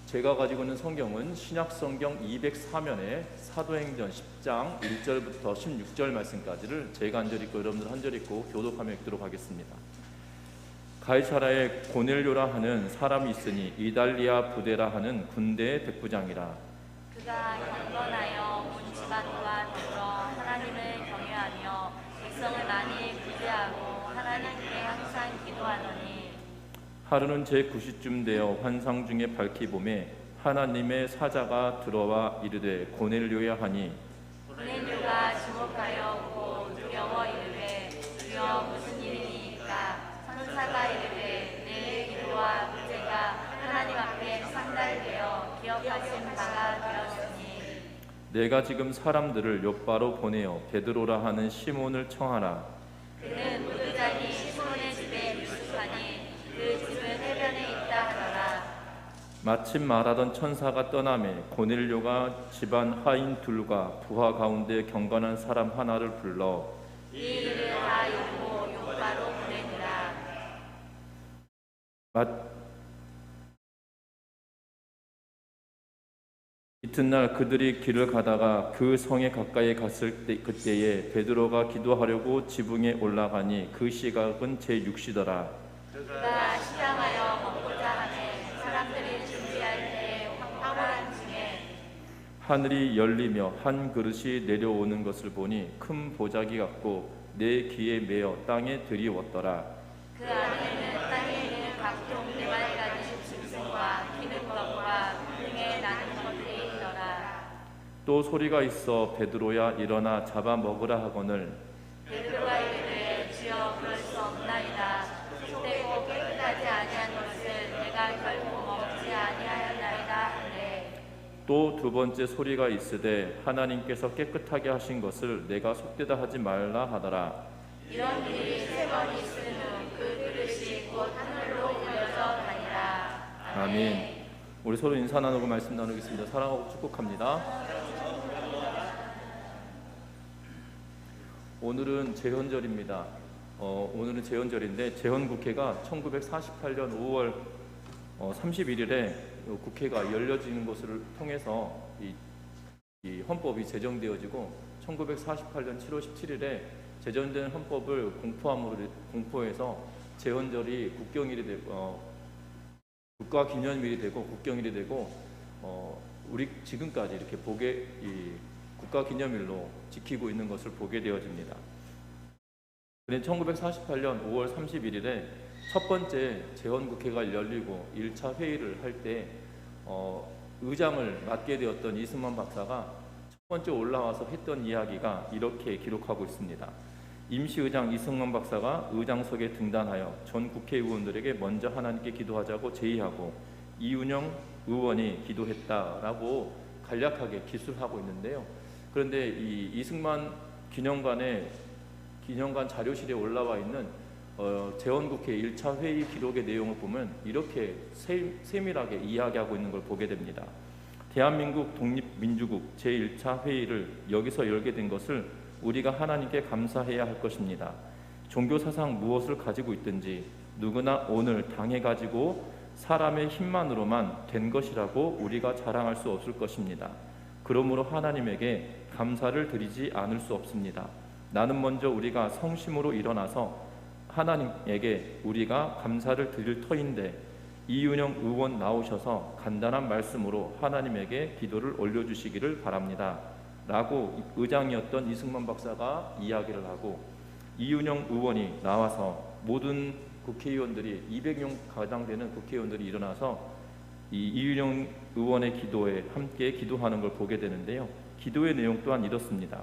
제가 가지고 있는 성경은 신약성경 204면에 사도행전 10장 1절부터 16절 말씀까지를 제가 한 절 읽고 여러분들 한 절 읽고 교독하며 읽도록 하겠습니다. 가이사라에 고넬료라 하는 사람이 있으니 이달리아 부데라 하는 군대의 백부장이라. 그가 경건하여 온 집안과 더불어 하나님을 경외하며 백성을 많이 구제하고 하나님께 항상 기도하더니 하루는 제9시쯤 되어 환상 중에 밝히 보매 하나님의 사자가 들어와 이르되 고넬료야 하니 고넬료가 주목하여 오고 두려워 이르되 주여 무슨 일이니까. 천사가 이르되 내 기도와 구제가 하나님 앞에 상달되어 기억하신 바가 되었으니 내가 지금 사람들을 욥바로 보내어 베드로라 하는 시몬을 청하라. 그는 무드자니 시몬의 집에 유숙하니 그 집은 해변에 있다 하더라. 마침 말하던 천사가 떠나매 고넬료가 집안 하인 둘과 부하 가운데 경건한 사람 하나를 불러 이 일을 다 이루고 요바로 보내니라. 이튿날 그들이 길을 가다가 그 성에 가까이 갔을 때 그때에 베드로가 기도하려고 지붕에 올라가니 그 시각은 제6시더라. 그가 시장하여 먹고자 하매 사람들이 준비할 때 황홀한 중에 하늘이 열리며 한 그릇이 내려오는 것을 보니 큰 보자기 같고 내 귀에 매어 땅에 들이웠더라. 그 안에는 땅에 있는 각종 4마리가지 짐승과 기름것과 등에 나는 것들이 있더라. 또 소리가 있어 베드로야 일어나 잡아 먹으라 하거늘 베드로가 이르되 주여 그럴 수 없나이다. 속되고 깨끗하지 아니한 것을 내가 결코 먹지 아니하였나이다 하되 또 두 번째 소리가 있으되 하나님께서 깨끗하게 하신 것을 내가 속되다 하지 말라 하더라. 이런 일이 3번 있은 후 그 그릇이 곧 하늘로 올려져 가니라. 아멘. 우리 서로 인사 나누고 말씀 나누겠습니다. 사랑하고 축복합니다. 오늘은 제헌절입니다. 오늘은 제헌절인데 제헌국회가 1948년 5월 31일에 국회가 열려지는 것을 통해서 이 헌법이 제정되어지고 1948년 7월 17일에 제정된 헌법을 공포해서 제헌절이 국가기념일이 되고 국경일이 되고 우리 지금까지 이렇게 국가기념일로 지키고 있는 것을 보게 되어집니다. 1948년 5월 31일에 첫 번째 제헌국회가 열리고 1차 회의를 할 때 의장을 맡게 되었던 이승만 박사가 첫 번째 올라와서 했던 이야기가 이렇게 기록하고 있습니다. 임시의장 이승만 박사가 의장석에 등단하여 전 국회의원들에게 먼저 하나님께 기도하자고 제의하고 이윤영 의원이 기도했다라고 간략하게 기술하고 있는데요. 그런데 이 이승만 기념관 자료실에 올라와 있는 제헌국회 1차 회의 기록의 내용을 보면 이렇게 세밀하게 이야기하고 있는 걸 보게 됩니다. 대한민국 독립민주국 제1차 회의를 여기서 열게 된 것을 우리가 하나님께 감사해야 할 것입니다. 종교사상 무엇을 가지고 있든지 누구나 오늘 당해가지고 사람의 힘만으로만 된 것이라고 우리가 자랑할 수 없을 것입니다. 그러므로 하나님에게 감사를 드리지 않을 수 없습니다. 나는 먼저 우리가 성심으로 일어나서 하나님에게 우리가 감사를 드릴 터인데 이윤영 의원 나오셔서 간단한 말씀으로 하나님에게 기도를 올려주시기를 바랍니다. 라고 의장이었던 이승만 박사가 이야기를 하고 이윤영 의원이 나와서 모든 국회의원들이 200명 가량 되는 국회의원들이 일어나서 이 이윤영 의원의 기도에 함께 기도하는 걸 보게 되는데요. 기도의 내용 또한 이렇습니다.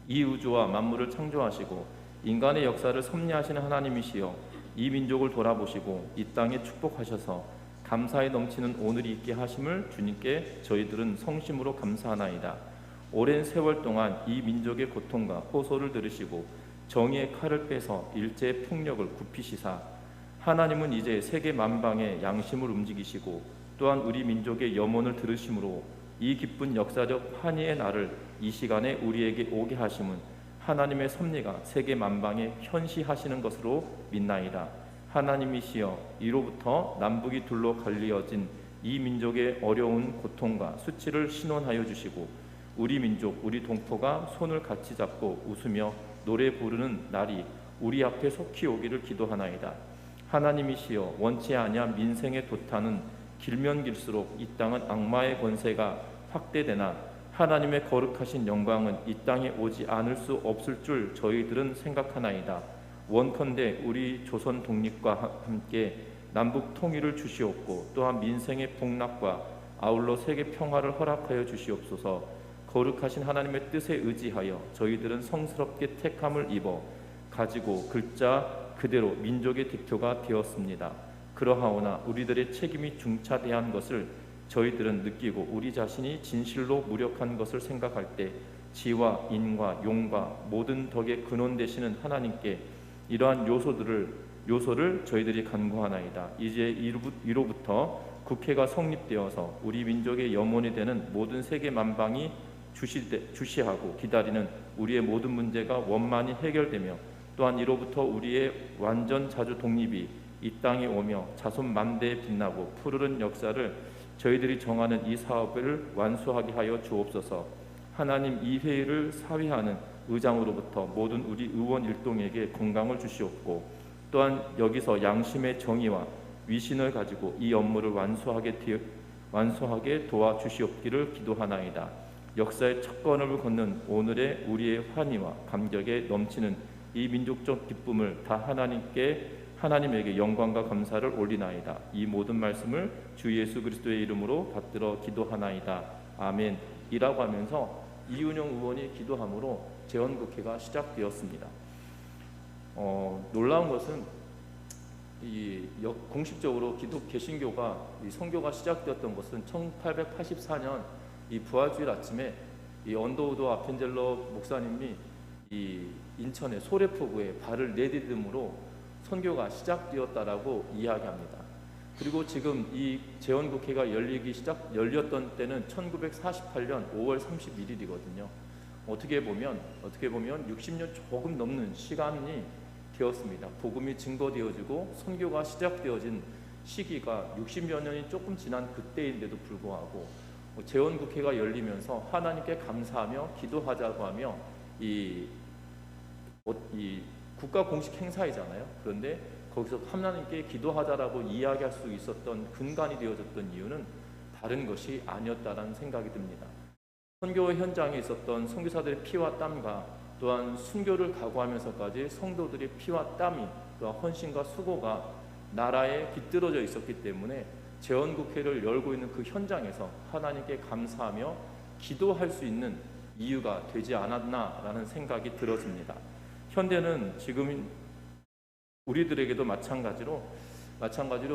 이 우주와 만물을 창조하시고 인간의 역사를 섭리하시는 하나님이시여 이 민족을 돌아보시고 이 땅에 축복하셔서 감사에 넘치는 오늘이 있게 하심을 주님께 저희들은 성심으로 감사하나이다. 오랜 세월 동안 이 민족의 고통과 호소를 들으시고 정의의 칼을 빼서 일제의 폭력을 굽히시사 하나님은 이제 세계 만방의 양심을 움직이시고 또한 우리 민족의 염원을 들으심으로 이 기쁜 역사적 환희의 날을 이 시간에 우리에게 오게 하심은 하나님의 섭리가 세계 만방에 현시하시는 것으로 믿나이다. 하나님이시여 이로부터 남북이 둘로 갈리어진 이 민족의 어려운 고통과 수치를 신원하여 주시고 우리 민족 우리 동포가 손을 같이 잡고 웃으며 노래 부르는 날이 우리 앞에 속히 오기를 기도하나이다. 하나님이시여 원치 아니한 민생의 도탄은 길면 길수록 이 땅은 악마의 권세가 확대되나 하나님의 거룩하신 영광은 이 땅에 오지 않을 수 없을 줄 저희들은 생각하나이다. 원컨대 우리 조선 독립과 함께 남북 통일을 주시옵고 또한 민생의 복락과 아울러 세계 평화를 허락하여 주시옵소서. 거룩하신 하나님의 뜻에 의지하여 저희들은 성스럽게 택함을 입어 가지고 글자 그대로 민족의 대표가 되었습니다. 그러하오나 우리들의 책임이 중차대한 것을 저희들은 느끼고 우리 자신이 진실로 무력한 것을 생각할 때 지와 인과 용과 모든 덕의 근원 되시는 하나님께 이러한 요소를 저희들이 간구하나이다. 이제 이로부터 국회가 성립되어서 우리 민족의 염원이 되는 모든 세계 만방이 주시하고 기다리는 우리의 모든 문제가 원만히 해결되며 또한 이로부터 우리의 완전 자주 독립이 이 땅에 오며 자손 만대에 빛나고 푸르른 역사를 저희들이 정하는 이 사업을 완수하게 하여 주옵소서. 하나님 이 회의를 사회하는 의장으로부터 모든 우리 의원 일동에게 건강을 주시옵고 또한 여기서 양심의 정의와 위신을 가지고 이 업무를 완수하게 도와주시옵기를 기도하나이다. 역사의 첫 걸음을 걷는 오늘의 우리의 환희와 감격에 넘치는 이 민족적 기쁨을 다 하나님에게 영광과 감사를 올리나이다. 이 모든 말씀을 주 예수 그리스도의 이름으로 받들어 기도하나이다. 아멘. 이라고 하면서 이은영 의원이 기도함으로 재헌국회가 시작되었습니다. 놀라운 것은 공식적으로 개신교가 이 선교가 시작되었던 것은 1884년 이 부활주일 아침에 이 언더우드 아펜젤러 목사님이 이 인천의 소래포구에 발을 내디듬으로 선교가 시작되었다라고 이야기합니다. 그리고 지금 이 재헌국회가 열렸던 때는 1948년 5월 31일이거든요. 어떻게 보면 60년 조금 넘는 시간이 되었습니다. 복음이 증거되어지고 선교가 시작되어진 시기가 60여 년이 조금 지난 그때인데도 불구하고 재헌국회가 열리면서 하나님께 감사하며 기도하자고 하며 이 국가 공식 행사이잖아요. 그런데 거기서 하나님께 기도하자라고 이야기할 수 있었던 근간이 되어졌던 이유는 다른 것이 아니었다라는 생각이 듭니다. 선교 현장에 있었던 선교사들의 피와 땀과 또한 순교를 각오하면서까지 성도들의 피와 땀이 또한 헌신과 수고가 나라에 깃들어져 있었기 때문에 재헌국회를 열고 있는 그 현장에서 하나님께 감사하며 기도할 수 있는 이유가 되지 않았나라는 생각이 들어집니다. 현대는 지금 우리들에게도 마찬가지로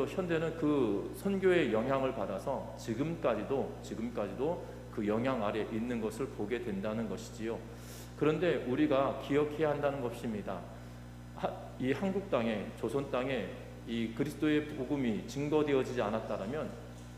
현대는 그 선교의 영향을 받아서 지금까지도 그 영향 아래 있는 것을 보게 된다는 것이지요. 그런데 우리가 기억해야 한다는 것입니다. 이 한국 땅에, 조선 땅에 이 그리스도의 복음이 증거되어지지 않았다면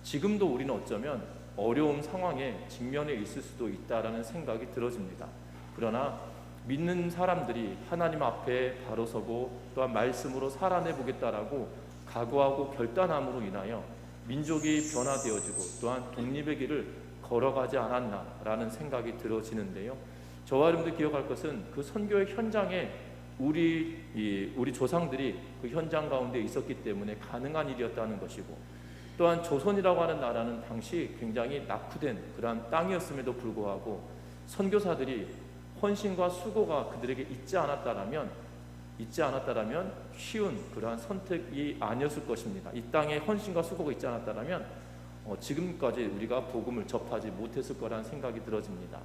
지금도 우리는 어쩌면 어려운 상황에 직면해 있을 수도 있다라는 생각이 들어집니다. 그러나 믿는 사람들이 하나님 앞에 바로 서고 또한 말씀으로 살아내 보겠다라고 각오하고 결단함으로 인하여 민족이 변화되어지고 또한 독립의 길을 걸어가지 않았나라는 생각이 들어지는데요. 저와 여러분들 기억할 것은 그 선교의 현장에 우리 조상들이 그 현장 가운데 있었기 때문에 가능한 일이었다는 것이고 또한 조선이라고 하는 나라는 당시 굉장히 낙후된 그러한 땅이었음에도 불구하고 선교사들이 헌신과 수고가 그들에게 있지 않았다라면 쉬운 그러한 선택이 아니었을 것입니다. 이 땅에 헌신과 수고가 있지 않았다라면 지금까지 우리가 복음을 접하지 못했을 거라는 생각이 들어집니다.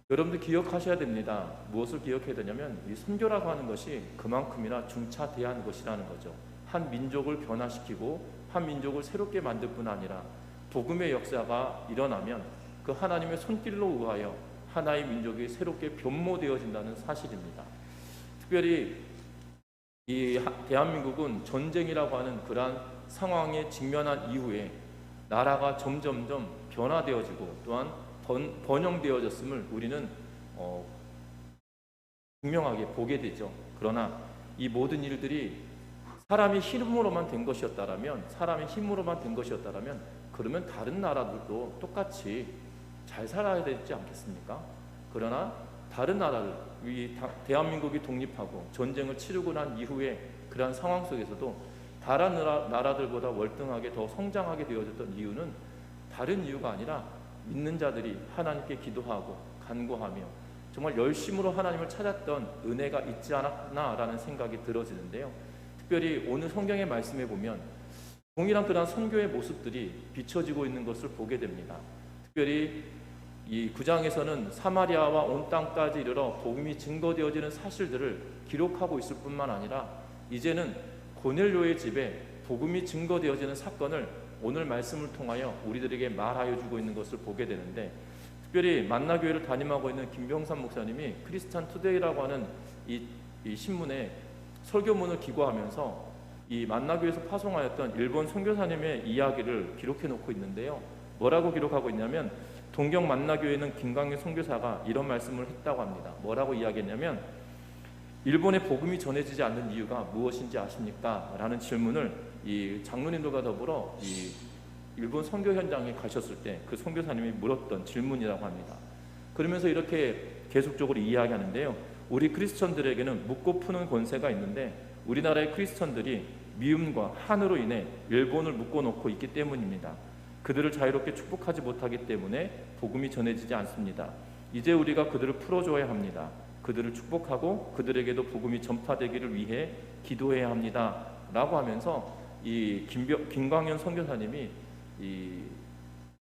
여러분들 기억하셔야 됩니다. 무엇을 기억해야 되냐면 이 선교라고 하는 것이 그만큼이나 중차대한 것이라는 거죠. 한 민족을 변화시키고 한 민족을 새롭게 만들 뿐 아니라 복음의 역사가 일어나면 그 하나님의 손길로 의하여 하나의 민족이 새롭게 변모되어진다는 사실입니다. 특별히 이 대한민국은 전쟁이라고 하는 그러한 상황에 직면한 이후에 나라가 점점점 변화되어지고 또한 번영되어졌음을 우리는 분명하게 보게 되죠. 그러나 이 모든 일들이 사람이 힘으로만 된 것이었다라면, 그러면 다른 나라들도 똑같이 잘 살아야 되지 않겠습니까? 그러나 다른 나라들, 대한민국이 독립하고 전쟁을 치르고 난 이후에 그러한 상황 속에서도 다른 나라들보다 월등하게 더 성장하게 되어졌던 이유는 다른 이유가 아니라 믿는 자들이 하나님께 기도하고 간구하며 정말 열심으로 하나님을 찾았던 은혜가 있지 않았나라는 생각이 들어지는데요. 특별히 오늘 성경의 말씀에 보면 동일한 그런 선교의 모습들이 비춰지고 있는 것을 보게 됩니다. 특별히 이 9장에서는 사마리아와 온 땅까지 이르러 복음이 증거되어지는 사실들을 기록하고 있을 뿐만 아니라 이제는 고넬료의 집에 복음이 증거되어지는 사건을 오늘 말씀을 통하여 우리들에게 말하여 주고 있는 것을 보게 되는데, 특별히 만나교회를 담임하고 있는 김병삼 목사님이 크리스찬 투데이라고 하는 이 신문에 설교문을 기고하면서 이 만나교회에서 파송하였던 일본 선교사님의 이야기를 기록해 놓고 있는데요. 뭐라고 기록하고 있냐면, 동경 만나교회는 김광현 선교사가 이런 말씀을 했다고 합니다. 뭐라고 이야기했냐면, 일본에 복음이 전해지지 않는 이유가 무엇인지 아십니까? 라는 질문을 이 장로님들과 더불어 이 일본 선교 현장에 가셨을 때 그 선교사님이 물었던 질문이라고 합니다. 그러면서 이렇게 계속적으로 이야기하는데요. 우리 크리스천들에게는 묻고 푸는 권세가 있는데 우리나라의 크리스천들이 미움과 한으로 인해 일본을 묶어놓고 있기 때문입니다. 그들을 자유롭게 축복하지 못하기 때문에 복음이 전해지지 않습니다. 이제 우리가 그들을 풀어줘야 합니다. 그들을 축복하고 그들에게도 복음이 전파되기를 위해 기도해야 합니다. 라고 하면서 이 김광현 선교사님이 이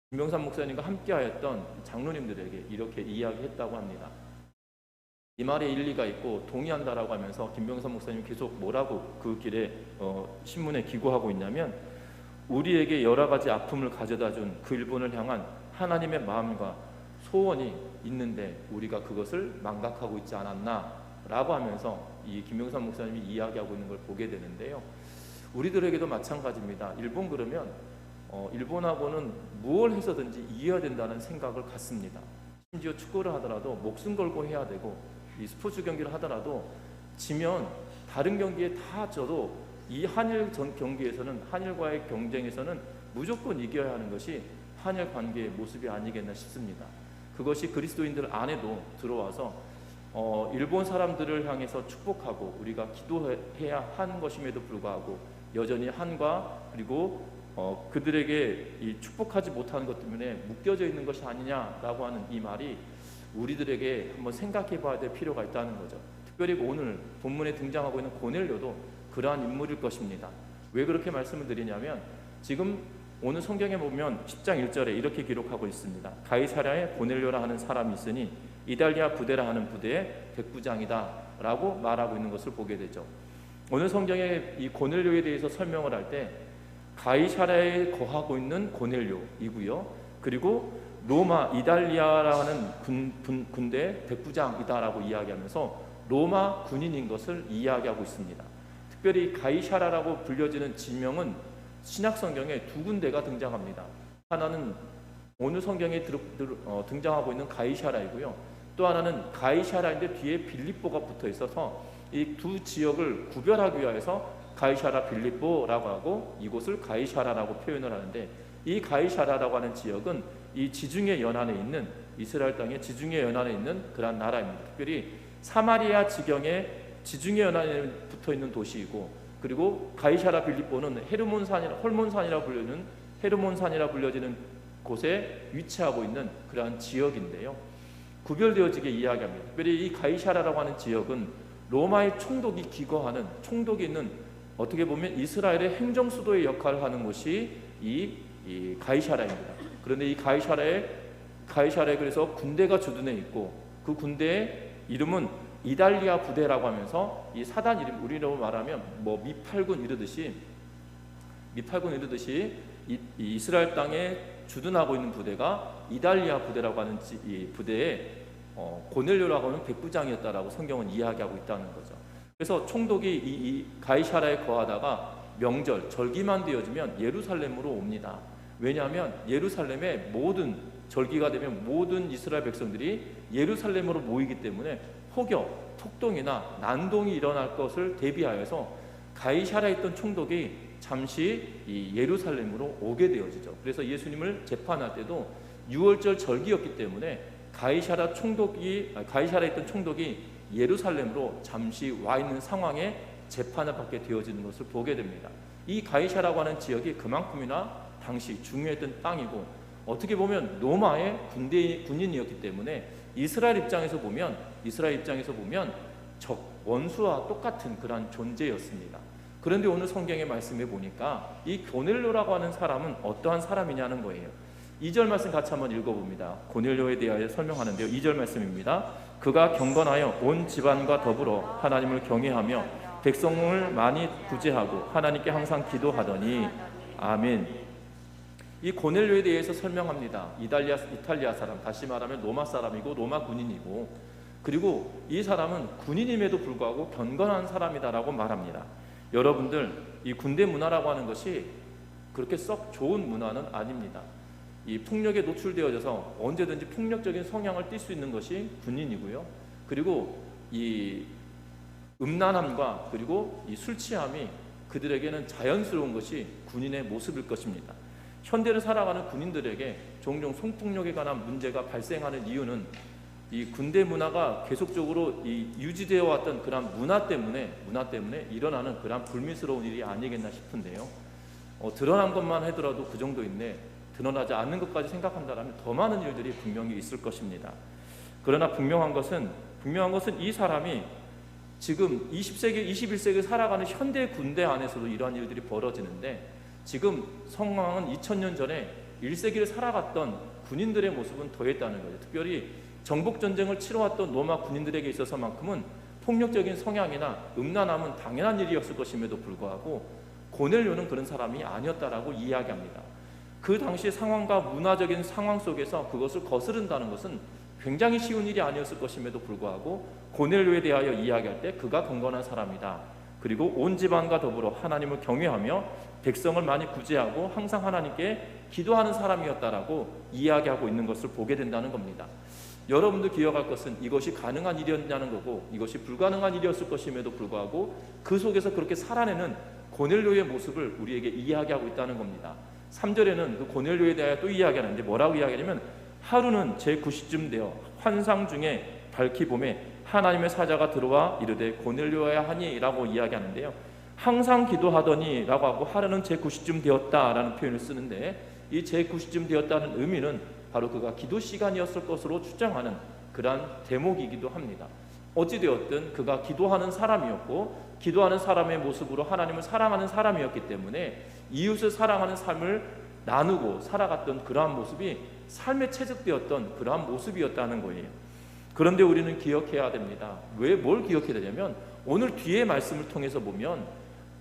김병삼 목사님과 함께하였던 장로님들에게 이렇게 이야기했다고 합니다. 이 말에 일리가 있고 동의한다라고 하면서 김병삼 목사님이 계속 뭐라고 그 길에 신문에 기고하고 있냐면, 우리에게 여러 가지 아픔을 가져다 준 그 일본을 향한 하나님의 마음과 소원이 있는데 우리가 그것을 망각하고 있지 않았나 라고 하면서 이 김병삼 목사님이 이야기하고 있는 걸 보게 되는데요. 우리들에게도 마찬가지입니다. 일본 그러면 일본하고는 무엇을 해서든지 이겨야 된다는 생각을 갖습니다. 심지어 축구를 하더라도 목숨 걸고 해야 되고, 이 스포츠 경기를 하더라도 지면 다른 경기에 다 져도 이 한일 경기에서는, 한일과의 경쟁에서는 무조건 이겨야 하는 것이 한일 관계의 모습이 아니겠나 싶습니다. 그것이 그리스도인들 안에도 들어와서 일본 사람들을 향해서 축복하고 우리가 기도해야 하는 것임에도 불구하고 여전히 한과 그리고 그들에게 이 축복하지 못하는 것 때문에 묶여져 있는 것이 아니냐라고 하는 이 말이 우리들에게 한번 생각해 봐야 될 필요가 있다는 거죠. 특별히 오늘 본문에 등장하고 있는 고넬료도 그러한 인물일 것입니다. 왜 그렇게 말씀을 드리냐면, 지금 오늘 성경에 보면 10장 1절에 이렇게 기록하고 있습니다. 가이사랴에 고넬료라 하는 사람이 있으니 이달리아 부대라 하는 부대의 백부장이다 라고 말하고 있는 것을 보게 되죠. 오늘 성경에 이 고넬료에 대해서 설명을 할 때 가이사랴에 거하고 있는 고넬료이고요, 그리고 로마 이달리아라는 군대 백부장이다라고 이야기하면서 로마 군인인 것을 이야기하고 있습니다. 특별히 가이사랴라고 불려지는 지명은 신약 성경에 두 군데가 등장합니다. 하나는 오늘 성경에 등장하고 있는 가이사랴이고요, 또 하나는 가이사랴인데 뒤에 빌립보가 붙어 있어서 이 두 지역을 구별하기 위해서 가이사랴 빌립보라고 하고 이곳을 가이사랴라고 표현을 하는데, 이 가이사랴라고 하는 지역은 이 지중해 연안에 있는, 이스라엘 땅의 지중해 연안에 있는 그러한 나라입니다. 특별히 사마리아 지경에 지중해 연안에 붙어 있는 도시이고, 그리고 가이사랴 빌립보는 헐몬산이라 불려지는 곳에 위치하고 있는 그러한 지역인데요. 구별되어지게 이야기합니다. 특별히 이 가이사랴라고 하는 지역은 로마의 총독이 기거하는, 총독이 있는, 어떻게 보면 이스라엘의 행정 수도의 역할을 하는 곳이 이 가이사랴입니다. 그런데 이 가이사랴에 그래서 군대가 주둔해 있고, 그 군대의 이름은 이달리아 부대라고 하면서 이 사단 이름, 우리로 말하면 뭐 미팔군 이르듯이 이 이스라엘 땅에 주둔하고 있는 부대가 이달리아 부대라고 하는 이 부대에 고넬료라고 하는 백부장이었다라고 성경은 이야기하고 있다는 거죠. 그래서 총독이 이 가이사랴에 거하다가 명절, 절기만 되어지면 예루살렘으로 옵니다. 왜냐하면 예루살렘에 모든 절기가 되면 모든 이스라엘 백성들이 예루살렘으로 모이기 때문에 혹여 폭동이나 난동이 일어날 것을 대비하여서 가이사랴에 있던 총독이 잠시 이 예루살렘으로 오게 되어지죠. 그래서 예수님을 재판할 때도 6월절 절기였기 때문에 가이사랴에 있던 총독이 예루살렘으로 잠시 와 있는 상황에 재판을 받게 되어지는 것을 보게 됩니다. 이 가이사라고 하는 지역이 그만큼이나 당시 중요했던 땅이고, 어떻게 보면 로마의 군인이었기 때문에 이스라엘 입장에서 보면 적 원수와 똑같은 그런 존재였습니다. 그런데 오늘 성경의 말씀에 보니까 이 고넬료라고 하는 사람은 어떠한 사람이냐는 거예요. 2절 말씀 같이 한번 읽어봅니다. 고넬료에 대하여 설명하는데요. 2절 말씀입니다. 그가 경건하여 온 집안과 더불어 하나님을 경외하며 백성을 많이 구제하고 하나님께 항상 기도하더니. 아멘. 이 고넬료에 대해서 설명합니다. 이탈리아 사람, 다시 말하면 로마 사람이고 로마 군인이고, 그리고 이 사람은 군인임에도 불구하고 경건한 사람이다라고 말합니다. 여러분들, 이 군대 문화라고 하는 것이 그렇게 썩 좋은 문화는 아닙니다. 이 폭력에 노출되어져서 언제든지 폭력적인 성향을 띨 수 있는 것이 군인이고요. 그리고 이 음란함과 그리고 이 술 취함이 그들에게는 자연스러운 것이 군인의 모습일 것입니다. 현대를 살아가는 군인들에게 종종 성폭력에 관한 문제가 발생하는 이유는 이 군대 문화가 계속적으로 유지되어 왔던 그런 문화 때문에 일어나는 그런 불미스러운 일이 아니겠나 싶은데요. 드러난 것만 하더라도 그 정도인데 드러나지 않는 것까지 생각한다면 더 많은 일들이 분명히 있을 것입니다. 그러나 분명한 것은 이 사람이 지금 20세기, 21세기 살아가는 현대 군대 안에서도 이러한 일들이 벌어지는데, 지금 상황은 2000년 전에 1세기를 살아갔던 군인들의 모습은 더했다는 거죠. 특별히 정복전쟁을 치러왔던 로마 군인들에게 있어서만큼은 폭력적인 성향이나 음란함은 당연한 일이었을 것임에도 불구하고 고넬료는 그런 사람이 아니었다라고 이야기합니다. 그 당시 상황과 문화적인 상황 속에서 그것을 거스른다는 것은 굉장히 쉬운 일이 아니었을 것임에도 불구하고 고넬료에 대하여 이야기할 때 그가 경건한 사람이다. 그리고 온 집안과 더불어 하나님을 경외하며 백성을 많이 구제하고 항상 하나님께 기도하는 사람이었다라고 이야기하고 있는 것을 보게 된다는 겁니다. 여러분들 기억할 것은 이것이 가능한 일이었냐는 거고, 이것이 불가능한 일이었을 것임에도 불구하고 그 속에서 그렇게 살아내는 고넬료의 모습을 우리에게 이야기하고 있다는 겁니다. 3절에는 그 고넬료에 대하여 또 이야기하는데 뭐라고 이야기하냐면, 하루는 제9시쯤 되어 환상 중에 밝히 봄에 하나님의 사자가 들어와 이르되 고넬료야 하니 라고 이야기하는데요. 항상 기도하더니 라고 하고 하루는 제9시쯤 되었다라는 표현을 쓰는데, 이 제9시쯤 되었다는 의미는 바로 그가 기도 시간이었을 것으로 추정하는 그러한 대목이기도 합니다. 어찌되었든 그가 기도하는 사람이었고, 기도하는 사람의 모습으로 하나님을 사랑하는 사람이었기 때문에 이웃을 사랑하는 삶을 나누고 살아갔던 그러한 모습이 삶에 채적되었던 그러한 모습이었다는 거예요. 그런데 우리는 기억해야 됩니다. 왜 뭘 기억해야 되냐면, 오늘 뒤의 말씀을 통해서 보면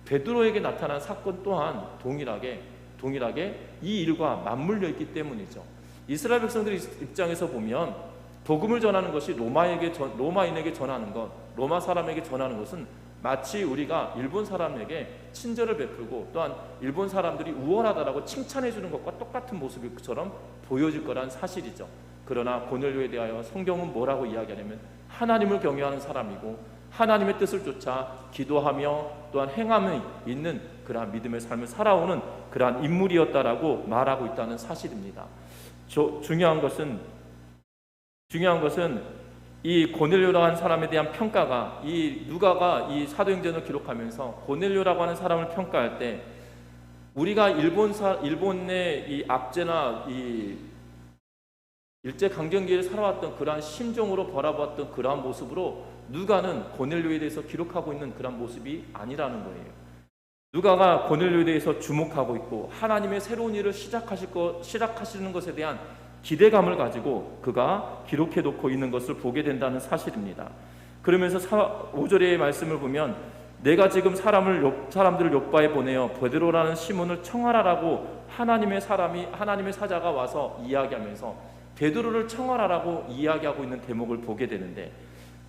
베드로에게 나타난 사건 또한 동일하게 이 일과 맞물려 있기 때문이죠. 이스라엘 백성들의 입장에서 보면 복음을 전하는 것이 로마인에게 전하는 것, 로마 사람에게 전하는 것은 마치 우리가 일본 사람에게 친절을 베풀고 또한 일본 사람들이 우월하다라고 칭찬해 주는 것과 똑같은 모습처럼 보여질 거란 사실이죠. 그러나 고넬료에 대하여 성경은 뭐라고 이야기하냐면, 하나님을 경외하는 사람이고 하나님의 뜻을 쫓아 기도하며 또한 행함이 있는 그러한 믿음의 삶을 살아오는 그러한 인물이었다라고 말하고 있다는 사실입니다. 중요한 것은 이 고넬료라고 하는 사람에 대한 평가가, 이 누가가 이 사도행전을 기록하면서 고넬료라고 하는 사람을 평가할 때 우리가 일본의 이 압제나 이 일제 강점기를 살아왔던 그러한 심정으로 바라봤던 그러한 모습으로 누가는 고넬료에 대해서 기록하고 있는 그러한 모습이 아니라는 거예요. 누가가 고넬료에 대해서 주목하고 있고 하나님의 새로운 일을 시작하시는 것에 대한 기대감을 가지고 그가 기록해 놓고 있는 것을 보게 된다는 사실입니다. 그러면서 5절의 말씀을 보면, 내가 지금 사람들을 욥바에 보내어 베드로라는 시몬을 청하라라고 하나님의 사자가 와서 이야기하면서 베드로를 청하라라고 이야기하고 있는 대목을 보게 되는데,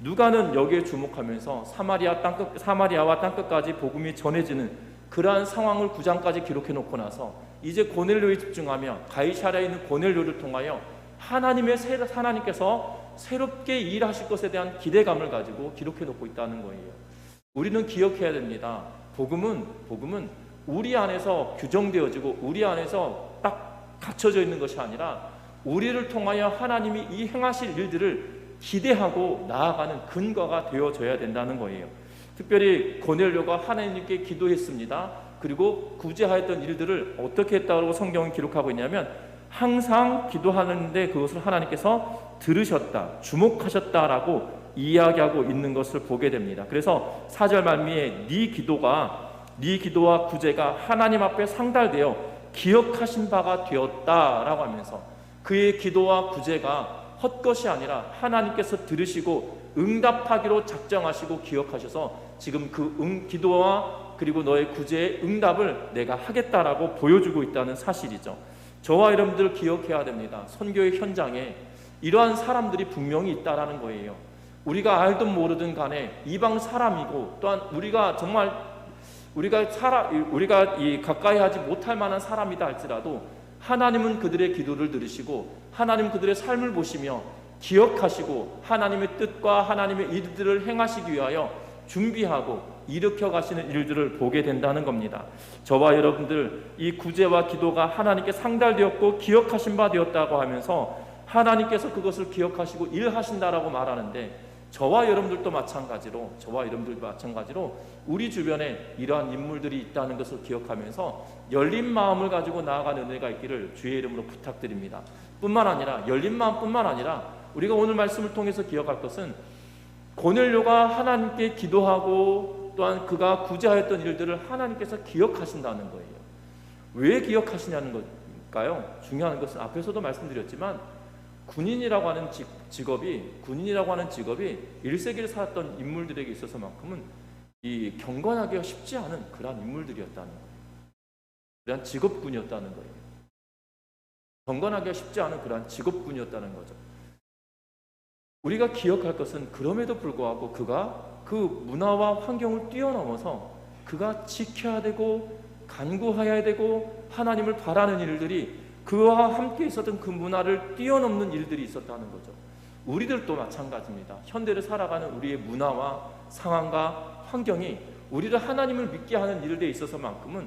누가는 여기에 주목하면서 사마리아와 땅끝까지 복음이 전해지는 그러한 상황을 9장까지 기록해 놓고 나서 이제 고넬료에 집중하며 가이사랴에 있는 고넬료를 통하여 하나님께서 새롭게 일하실 것에 대한 기대감을 가지고 기록해 놓고 있다는 거예요. 우리는 기억해야 됩니다. 복음은 우리 안에서 규정되어지고 우리 안에서 딱 갖춰져 있는 것이 아니라 우리를 통하여 하나님이 이 행하실 일들을 기대하고 나아가는 근거가 되어져야 된다는 거예요. 특별히 고넬료가 하나님께 기도했습니다. 그리고 구제하였던 일들을 어떻게 했다고 성경은 기록하고 있냐면 항상 기도하는데 그것을 하나님께서 들으셨다, 주목하셨다라고 이야기하고 있는 것을 보게 됩니다. 그래서 4절 말미에 네 기도와 구제가 하나님 앞에 상달되어 기억하신 바가 되었다라고 하면서 그의 기도와 구제가 헛것이 아니라 하나님께서 들으시고 응답하기로 작정하시고 기억하셔서 지금 그 기도와 그리고 너의 구제의 응답을 내가 하겠다라고 보여주고 있다는 사실이죠. 저와 여러분들 기억해야 됩니다. 선교의 현장에 이러한 사람들이 분명히 있다라는 거예요. 우리가 알든 모르든 간에 이방 사람이고 또한 우리가 정말 우리가 가까이 하지 못할 만한 사람이다 할지라도 하나님은 그들의 기도를 들으시고 하나님 그들의 삶을 보시며 기억하시고 하나님의 뜻과 하나님의 일들을 행하시기 위하여 준비하고 일으켜 가시는 일들을 보게 된다는 겁니다. 저와 여러분들 이 구제와 기도가 하나님께 상달되었고 기억하신 바 되었다고 하면서 하나님께서 그것을 기억하시고 일하신다라고 말하는데 저와 여러분들도 마찬가지로 우리 주변에 이러한 인물들이 있다는 것을 기억하면서 열린 마음을 가지고 나아가는 은혜가 있기를 주의 이름으로 부탁드립니다. 열린 마음뿐만 아니라 우리가 오늘 말씀을 통해서 기억할 것은 고넬료가 하나님께 기도하고 또한 그가 구제하였던 일들을 하나님께서 기억하신다는 거예요. 왜 기억하시냐는 걸까요? 중요한 것은 앞에서도 말씀드렸지만 군인이라고 하는 직업이 1세기를 살았던 인물들에게 있어서만큼은 이 경건하기가 쉽지 않은 그러한 인물들이었다는 거예요. 그러한 직업군이었다는 거예요. 경건하기가 쉽지 않은 그러한 직업군이었다는 거죠. 우리가 기억할 것은 그럼에도 불구하고 그가 그 문화와 환경을 뛰어넘어서 그가 지켜야 되고 간구해야 되고 하나님을 바라는 일들이 그와 함께 있었던 그 문화를 뛰어넘는 일들이 있었다는 거죠. 우리들도 마찬가지입니다. 현대를 살아가는 우리의 문화와 상황과 환경이 우리를 하나님을 믿게 하는 일에 있어서만큼은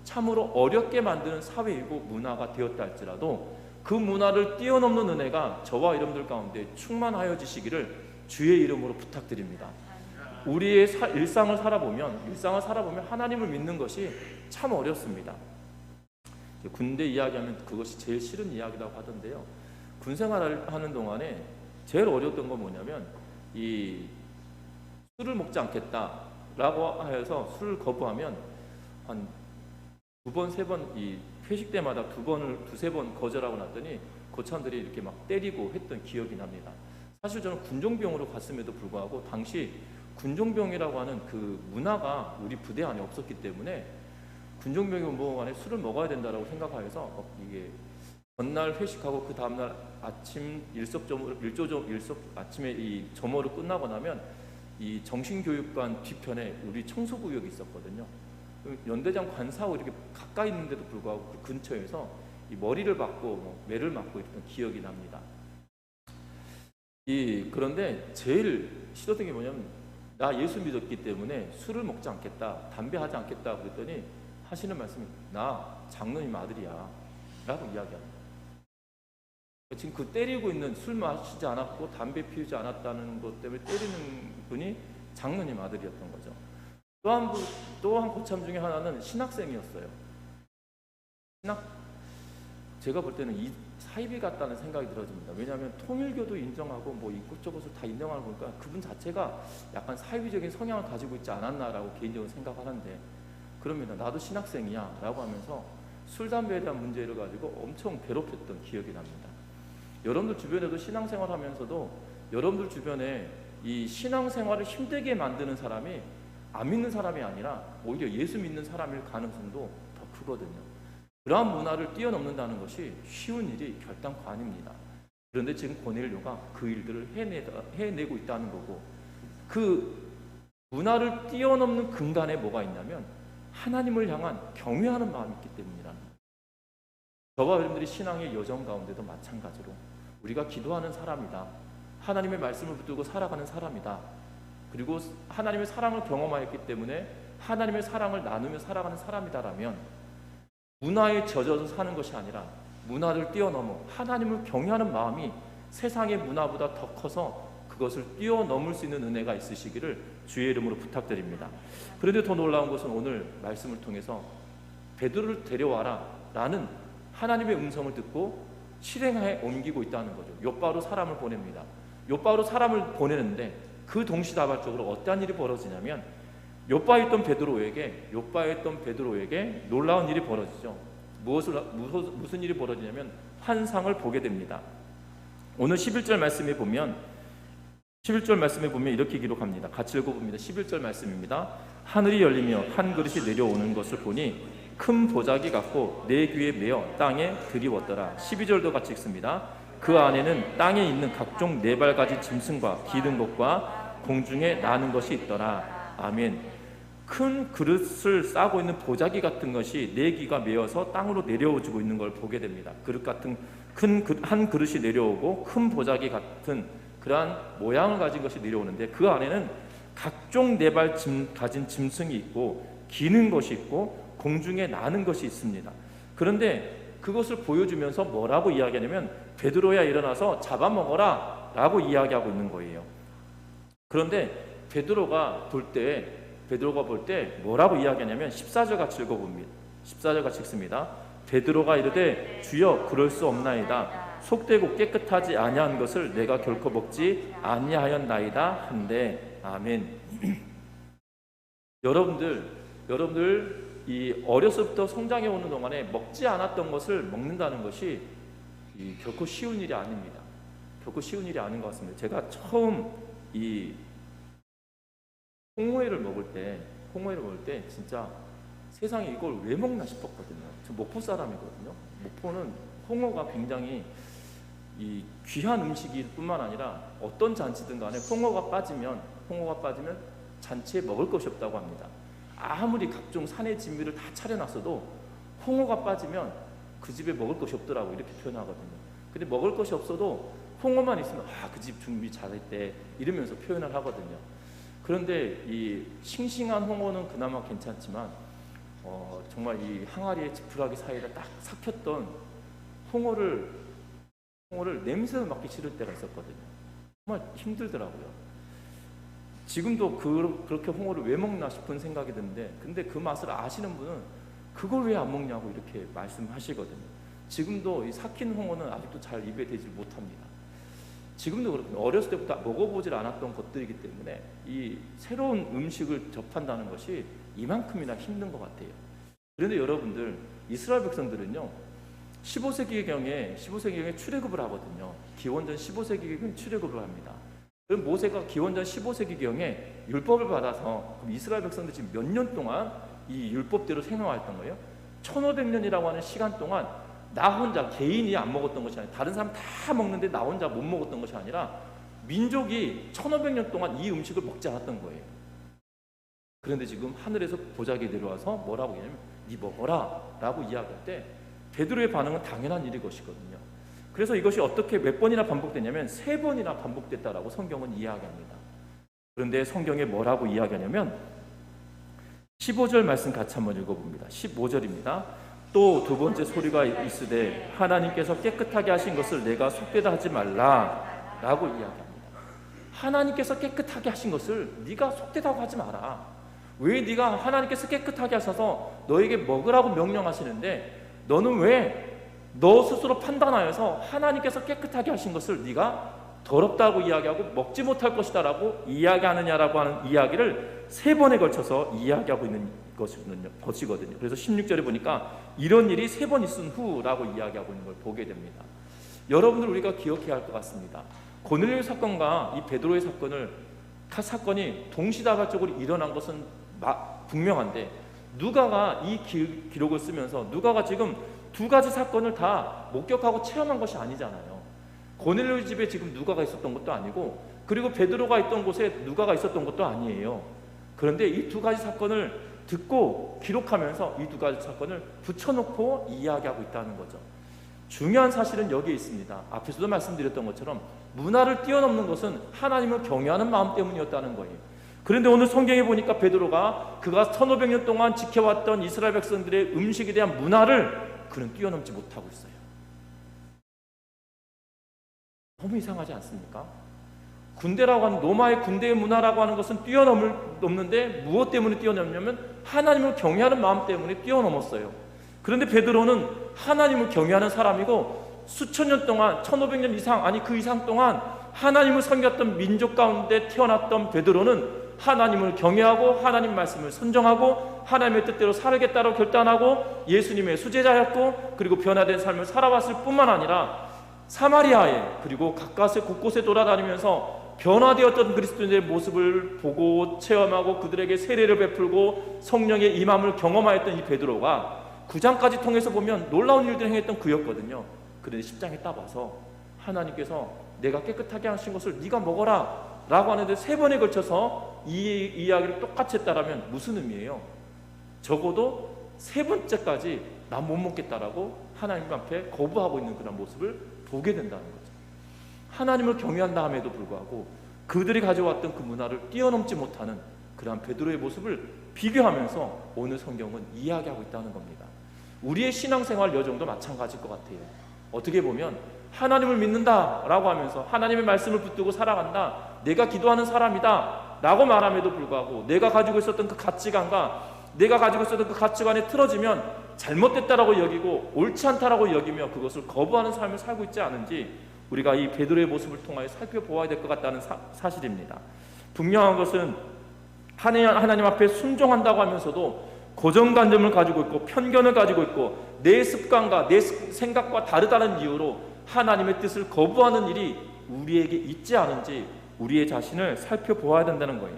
참으로 어렵게 만드는 사회이고 문화가 되었다 할지라도 그 문화를 뛰어넘는 은혜가 저와 여러분들 가운데 충만하여지시기를 주의 이름으로 부탁드립니다. 우리의 일상을 살아보면 하나님을 믿는 것이 참 어렵습니다. 군대 이야기하면 그것이 제일 싫은 이야기라고 하던데요. 군 생활을 하는 동안에 제일 어려웠던 건 뭐냐면 이 술을 먹지 않겠다라고 해서 술을 거부하면 한 2번, 3번 이 회식 때마다 두세 번 거절하고 났더니 고참들이 이렇게 막 때리고 했던 기억이 납니다. 사실 저는 군종병으로 갔음에도 불구하고 당시 군종병이라고 하는 그 문화가 우리 부대 안에 없었기 때문에 군종병이 뭐 안에 술을 먹어야 된다라고 생각하여서 이게 전날 회식하고 그 다음날 아침 아침에 이 점호를 끝나고 나면 이 정신교육관 뒤편에 우리 청소구역이 있었거든요. 연대장 관사하고 이렇게 가까이 있는데도 불구하고 그 근처에서 이 머리를 맞고 매를 맞고 있던 기억이 납니다. 그런데 제일 싫었던 게 뭐냐면 나 예수 믿었기 때문에 술을 먹지 않겠다, 담배 하지 않겠다 그랬더니 하시는 말씀이 나 장로님 아들이야 라고 이야기합니다. 지금 그 때리고 있는 술 마시지 않았고 담배 피우지 않았다는 것 때문에 때리는 분이 장로님 아들이었던 거죠. 또 한 고참 중에 하나는 신학생이었어요. 제가 볼 때는 이 사이비 같다는 생각이 들어집니다. 왜냐하면 통일교도 인정하고 뭐 이것저것을 다 인정하고 보니까 그분 자체가 약간 사이비적인 성향을 가지고 있지 않았나라고 개인적으로 생각하는데 그럽니다. 나도 신학생이야 라고 하면서 술, 담배에 대한 문제를 가지고 엄청 괴롭혔던 기억이 납니다. 여러분들 주변에도 신앙생활 하면서도 여러분들 주변에 이 신앙생활을 힘들게 만드는 사람이 안 믿는 사람이 아니라 오히려 예수 믿는 사람일 가능성도 더 크거든요. 그러한 문화를 뛰어넘는다는 것이 쉬운 일이 결단코 아닙니다. 그런데 지금 고넬료가 그 일들을 해내고 있다는 거고 그 문화를 뛰어넘는 근간에 뭐가 있냐면 하나님을 향한 경외하는 마음이 있기 때문이라는 거예요. 저와 여러분들이 신앙의 여정 가운데도 마찬가지로 우리가 기도하는 사람이다. 하나님의 말씀을 붙들고 살아가는 사람이다. 그리고 하나님의 사랑을 경험하였기 때문에 하나님의 사랑을 나누며 살아가는 사람이다라면 문화에 젖어서 사는 것이 아니라 문화를 뛰어넘어 하나님을 경외하는 마음이 세상의 문화보다 더 커서 그것을 뛰어넘을 수 있는 은혜가 있으시기를 주의 이름으로 부탁드립니다. 그런데 더 놀라운 것은 오늘 말씀을 통해서 베드로를 데려와라 라는 하나님의 음성을 듣고 실행하에 옮기고 있다는 거죠. 욥바로 사람을 보냅니다. 욥바로 사람을 보내는데 그 동시다발적으로 어떠한 일이 벌어지냐면 욥바에 있던 베드로에게 놀라운 일이 벌어지죠. 무슨 일이 벌어지냐면 환상을 보게 됩니다. 오늘 11절 말씀에 보면 이렇게 기록합니다. 같이 읽어봅니다. 11절 말씀입니다. 하늘이 열리며 한 그릇이 내려오는 것을 보니 큰 보자기 같고 내 귀에 매어 땅에 들이웠더라. 12절도 같이 읽습니다. 그 안에는 땅에 있는 각종 네 발가지 짐승과 기른 것과 공중에 나는 것이 있더라. 아멘. 큰 그릇을 싸고 있는 보자기 같은 것이 네 귀가 메어서 땅으로 내려오고 있는 걸 보게 됩니다. 그릇 같은 한 그릇이 내려오고 큰 보자기 같은 그러한 모양을 가진 것이 내려오는데 그 안에는 각종 네 발 가진 짐승이 있고 기는 것이 있고 공중에 나는 것이 있습니다. 그런데 그것을 보여주면서 뭐라고 이야기하냐면 베드로야 일어나서 잡아먹어라 라고 이야기하고 있는 거예요. 그런데 베드로가 볼 때 뭐라고 이야기하냐면 14절 같이 읽어봅니다. 14절 같이 읽습니다. 베드로가 이르되 주여 그럴 수 없나이다. 속되고 깨끗하지 아니한 것을 내가 결코 먹지 아니하였나이다 한데 아멘. 여러분들 이 어려서부터 성장해 오는 동안에 먹지 않았던 것을 먹는다는 것이 결코 쉬운 일이 아닙니다. 결코 쉬운 일이 아닌 것 같습니다. 제가 처음 이 홍어회를 먹을 때 진짜 세상에 이걸 왜 먹나 싶었거든요. 저 목포 사람이거든요. 목포는 홍어가 굉장히 이 귀한 음식일 뿐만 아니라 어떤 잔치든 간에 홍어가 빠지면 잔치에 먹을 것이 없다고 합니다. 아무리 각종 산의 진미를 다 차려놨어도 홍어가 빠지면 그 집에 먹을 것이 없더라고 이렇게 표현하거든요. 근데 먹을 것이 없어도 홍어만 있으면 그 집 준비 잘했대 이러면서 표현을 하거든요. 그런데 이 싱싱한 홍어는 그나마 괜찮지만 정말 이 항아리에 지푸라기 사이에 딱 삭혔던 홍어를 냄새를 맡기 싫을 때가 있었거든요. 정말 힘들더라고요. 지금도 그렇게 홍어를 왜 먹나 싶은 생각이 드는데 근데 그 맛을 아시는 분은 그걸 왜 안 먹냐고 이렇게 말씀하시거든요. 지금도 이 삭힌 홍어는 아직도 잘 입에 대지 못합니다. 지금도 그렇군요. 어렸을 때부터 먹어보질 않았던 것들이기 때문에 이 새로운 음식을 접한다는 것이 이만큼이나 힘든 것 같아요. 그런데 여러분들 이스라엘 백성들은요 15세기경에 출애굽을 하거든요. 기원전 15세기경에 출애굽을 합니다. 그럼 모세가 기원전 15세기경에 율법을 받아서 그럼 이스라엘 백성들 지금 몇 년 동안 이 율법대로 생활했던 거예요? 1500년이라고 하는 시간 동안 나 혼자 개인이 안 먹었던 것이 아니라 다른 사람 다 먹는데 나 혼자 못 먹었던 것이 아니라 민족이 1500년 동안 이 음식을 먹지 않았던 거예요. 그런데 지금 하늘에서 보자기 내려와서 뭐라고 하냐면 네 먹어라 라고 이야기할 때 베드로의 반응은 당연한 일일 것이거든요. 그래서 이것이 어떻게 몇 번이나 반복되냐면 3번이나 반복됐다라고 성경은 이야기합니다. 그런데 성경에 뭐라고 이야기하냐면 15절 말씀 같이 한번 읽어봅니다. 15절입니다. 또 두 번째 소리가 있으되 하나님께서 깨끗하게 하신 것을 내가 속되다 하지 말라 라고 이야기합니다. 하나님께서 깨끗하게 하신 것을 네가 속되다고 하지 마라. 왜 네가 하나님께서 깨끗하게 하셔서 너에게 먹으라고 명령하시는데 너는 왜 너 스스로 판단하여서 하나님께서 깨끗하게 하신 것을 네가 더럽다고 이야기하고 먹지 못할 것이다 라고 이야기하느냐라고 하는 이야기를 3번에 걸쳐서 이야기하고 있는 것이거든요. 그래서 16절에 보니까 이런 일이 3번 있은 후라고 이야기하고 있는 걸 보게 됩니다. 여러분들 우리가 기억해야 할 것 같습니다. 고넬료 사건과 이 베드로의 사건이 동시다발적으로 일어난 것은 분명한데 누가가 이 기록을 쓰면서 누가가 지금 2가지 사건을 다 목격하고 체험한 것이 아니잖아요. 고넬료 집에 지금 누가가 있었던 것도 아니고 그리고 베드로가 있던 곳에 누가가 있었던 것도 아니에요. 그런데 이 2가지 사건을 듣고 기록하면서 이 2가지 사건을 붙여놓고 이야기하고 있다는 거죠. 중요한 사실은 여기에 있습니다. 앞에서도 말씀드렸던 것처럼 문화를 뛰어넘는 것은 하나님을 경외하는 마음 때문이었다는 거예요. 그런데 오늘 성경에 보니까 베드로가 그가 1500년 동안 지켜왔던 이스라엘 백성들의 음식에 대한 문화를 그는 뛰어넘지 못하고 있어요. 너무 이상하지 않습니까? 군대라고 하는 로마의 군대의 문화라고 하는 것은 뛰어넘는데 무엇 때문에 뛰어넘냐면 하나님을 경외하는 마음 때문에 뛰어넘었어요. 그런데 베드로는 하나님을 경외하는 사람이고 수천 년 동안 1500년 이상 아니 그 이상 동안 하나님을 섬겼던 민족 가운데 태어났던 베드로는 하나님을 경외하고 하나님 말씀을 순종하고 하나님의 뜻대로 살겠다고 결단하고 예수님의 수제자였고 그리고 변화된 삶을 살아왔을 뿐만 아니라 사마리아에 그리고 가까스 곳곳에 돌아다니면서 변화되었던 그리스도인의 모습을 보고 체험하고 그들에게 세례를 베풀고 성령의 임함을 경험하였던 이 베드로가 9장까지 통해서 보면 놀라운 일들을 행했던 그였거든요. 그런데 10장에 딱 와서 하나님께서 내가 깨끗하게 하신 것을 네가 먹어라 라고 하는데 3번에 걸쳐서 이 이야기를 똑같이 했다라면 무슨 의미예요? 적어도 3번째까지 난 못 먹겠다라고 하나님 앞에 거부하고 있는 그런 모습을 보게 된다는 거죠. 하나님을 경외한다 함에도 불구하고 그들이 가져왔던 그 문화를 뛰어넘지 못하는 그러한 베드로의 모습을 비교하면서 오늘 성경은 이야기하고 있다는 겁니다. 우리의 신앙생활 여정도 마찬가지일 것 같아요. 어떻게 보면 하나님을 믿는다라고 하면서 하나님의 말씀을 붙들고 살아간다, 내가 기도하는 사람이다 라고 말함에도 불구하고 내가 가지고 있었던 그 가치관과 내가 가지고 있었던 그 가치관에 틀어지면 잘못됐다라고 여기고 옳지 않다라고 여기며 그것을 거부하는 삶을 살고 있지 않은지 우리가 이 베드로의 모습을 통하여 살펴보아야 될 것 같다는 사실입니다. 분명한 것은 하나님 앞에 순종한다고 하면서도 고정관념을 가지고 있고 편견을 가지고 있고 내 습관과 내 생각과 다르다는 이유로 하나님의 뜻을 거부하는 일이 우리에게 있지 않은지 우리의 자신을 살펴보아야 된다는 거예요.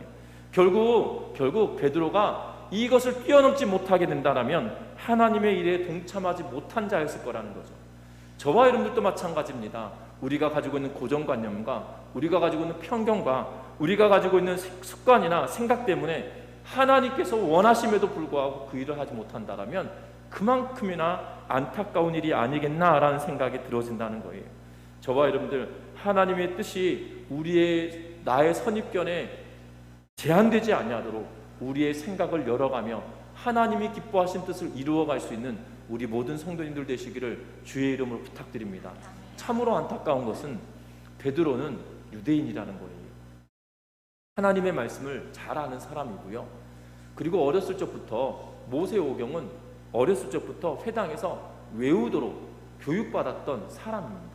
결국 베드로가 이것을 뛰어넘지 못하게 된다면 하나님의 일에 동참하지 못한 자였을 거라는 거죠. 저와 여러분들도 마찬가지입니다. 우리가 가지고 있는 고정관념과 우리가 가지고 있는 편견과 우리가 가지고 있는 습관이나 생각 때문에 하나님께서 원하심에도 불구하고 그 일을 하지 못한다면 그만큼이나 안타까운 일이 아니겠나라는 생각이 들어진다는 거예요. 저와 여러분들 하나님의 뜻이 나의 선입견에 제한되지 아니하도록 우리의 생각을 열어가며 하나님이 기뻐하신 뜻을 이루어갈 수 있는 우리 모든 성도님들 되시기를 주의 이름으로 부탁드립니다. 참으로 안타까운 것은 베드로는 유대인이라는 거예요. 하나님의 말씀을 잘 아는 사람이고요. 그리고 어렸을 적부터 모세오경은 어렸을 적부터 회당에서 외우도록 교육받았던 사람입니다.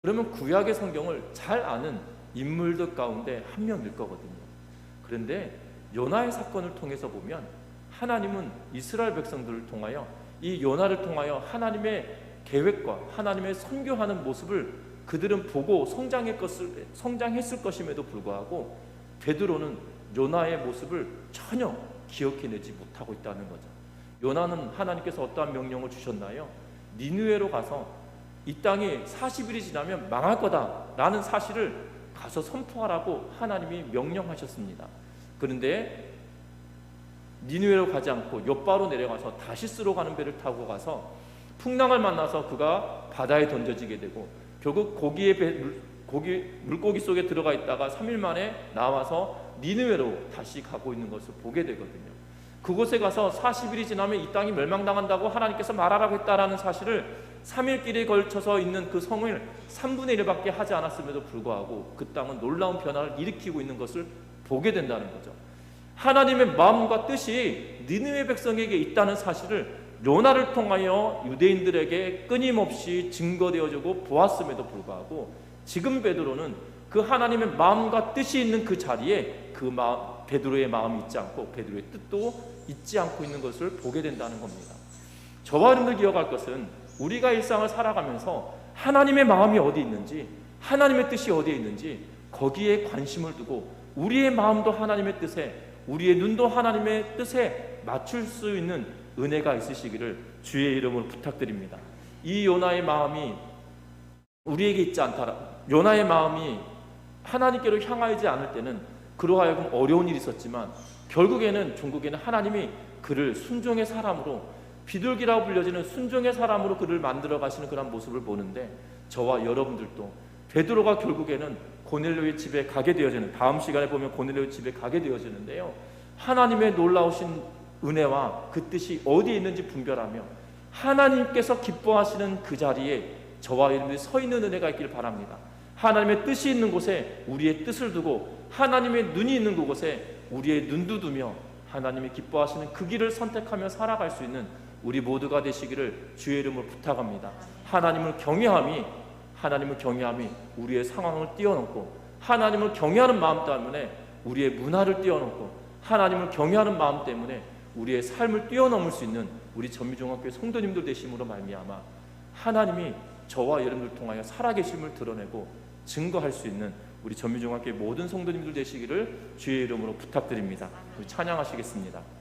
그러면 구약의 성경을 잘 아는 인물들 가운데 한 명일 거거든요. 그런데 요나의 사건을 통해서 보면 하나님은 이스라엘 백성들을 통하여 이 요나를 통하여 하나님의 계획과 하나님의 선교하는 모습을 그들은 보고 성장했을 것임에도 불구하고 베드로는 요나의 모습을 전혀 기억해내지 못하고 있다는 거죠. 요나는 하나님께서 어떠한 명령을 주셨나요? 니느웨로 가서 이 땅이 40일이 지나면 망할 거다라는 사실을 가서 선포하라고 하나님이 명령하셨습니다. 그런데 니느웨로 가지 않고 욥바로 내려가서 다시스로 가는 배를 타고 가서 풍랑을 만나서 그가 바다에 던져지게 되고 결국 물고기 속에 들어가 있다가 3일 만에 나와서 니느웨로 다시 가고 있는 것을 보게 되거든요. 그곳에 가서 40일이 지나면 이 땅이 멸망당한다고 하나님께서 말하라고 했다라는 사실을 3일 길에 걸쳐서 있는 그 성을 3분의 1밖에 하지 않았음에도 불구하고 그 땅은 놀라운 변화를 일으키고 있는 것을 보게 된다는 거죠. 하나님의 마음과 뜻이 니느웨 백성에게 있다는 사실을 요나를 통하여 유대인들에게 끊임없이 증거되어지고 보았음에도 불구하고 지금 베드로는 그 하나님의 마음과 뜻이 있는 그 자리에 베드로의 마음이 있지 않고 베드로의 뜻도 있지 않고 있는 것을 보게 된다는 겁니다. 저와 여러분들 기억할 것은 우리가 일상을 살아가면서 하나님의 마음이 어디 있는지 하나님의 뜻이 어디에 있는지 거기에 관심을 두고 우리의 마음도 하나님의 뜻에 우리의 눈도 하나님의 뜻에 맞출 수 있는 은혜가 있으시기를 주의 이름으로 부탁드립니다. 이 요나의 마음이 우리에게 있지 않다라 요나의 마음이 하나님께로 향하지 않을 때는 그로 하여금 어려운 일이 있었지만 결국에는 종국에는 하나님이 그를 순종의 사람으로 비둘기라고 불려지는 순종의 사람으로 그를 만들어 가시는 그런 모습을 보는데 저와 여러분들도 베드로가 결국에는 고넬료의 집에 가게 되어지는, 다음 시간에 보면 고넬료의 집에 가게 되어지는데요. 하나님의 놀라우신 은혜와 그 뜻이 어디에 있는지 분별하며 하나님께서 기뻐하시는 그 자리에 저와 여러분들이 서 있는 은혜가 있길 바랍니다. 하나님의 뜻이 있는 곳에 우리의 뜻을 두고 하나님의 눈이 있는 그곳에 우리의 눈도 두며 하나님이 기뻐하시는 그 길을 선택하며 살아갈 수 있는 우리 모두가 되시기를 주의 이름으로 부탁합니다. 하나님을 경외함이 우리의 상황을 뛰어넘고, 하나님을 경외하는 마음 때문에 우리의 문화를 뛰어넘고, 하나님을 경외하는 마음 때문에 우리의 삶을 뛰어넘을 수 있는 우리 전미중학교의 성도님들 되심으로 말미암아 하나님이 저와 여러분들 통하여 살아계심을 드러내고 증거할 수 있는 우리 전미중학교의 모든 성도님들 되시기를 주의 이름으로 부탁드립니다. 우리 찬양하시겠습니다.